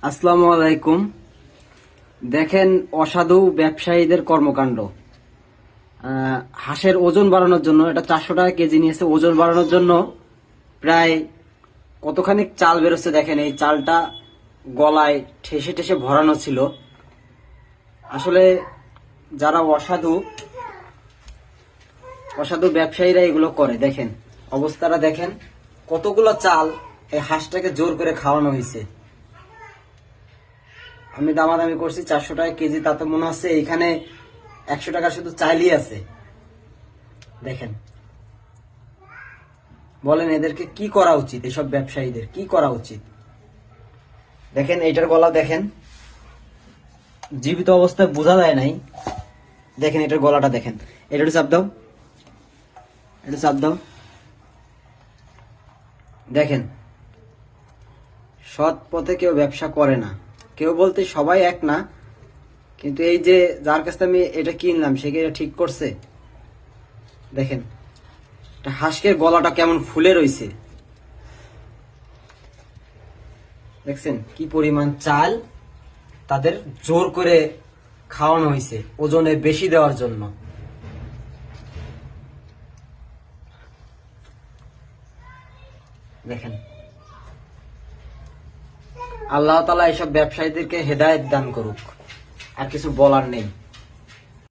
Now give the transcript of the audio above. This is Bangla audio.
আসসালামু আলাইকুম। দেখেন অসাধু ব্যবসায়ীদের কর্মকাণ্ড। হাঁসের ওজন বাড়ানোর জন্য, এটা 400 টাকা কেজি নিয়েছে, ওজন বাড়ানোর জন্য প্রায় কতখানি চাল বেরোচ্ছে দেখেন। এই চালটা গলায় ঠেসে ঠেসে ভরানো ছিল। আসলে যারা অসাধু অসাধু ব্যবসায়ীরা এগুলো করে, দেখেন অবস্থাটা দেখেন। কতগুলো চাল এই হাঁসটাকে জোর করে খাওয়ানো হয়েছে। আমি দামাদামি করছি 400 টাকা কেজি, তাতে মনে হচ্ছে এইখানে 100 টাকা শুধু চাইলেই আছে। দেখেন, বলেন এদেরকে কি করা উচিত, এসব ব্যবসায়ীদের কি করা উচিত? দেখেন এইটার গলা দেখেন, জীবিত অবস্থায় বোঝা যায় নাই। দেখেন এটার গলাটা দেখেন। এটা একটু চাপ দাও, এটা চাপ দাও। দেখেন, সৎ পথে কেউ ব্যবসা করে না। কেউ বলতে সবাই এক না, কিন্তু এই যে যার কাছে আমি এটা কিনলাম সে কি এটা ঠিক করছে? দেখেন হাঁসের গলাটা কেমন ফুলে রয়েছে, দেখছেন কি পরিমাণ চাল তাদের জোর করে খাওয়ানো হয়েছে ওজনে বেশি দেওয়ার জন্য। দেখেন, আল্লাহ তাআলা এসব ব্যবসায়ীদেরকে হেদায়েত দান করুক, আর কিছু বলার নেই।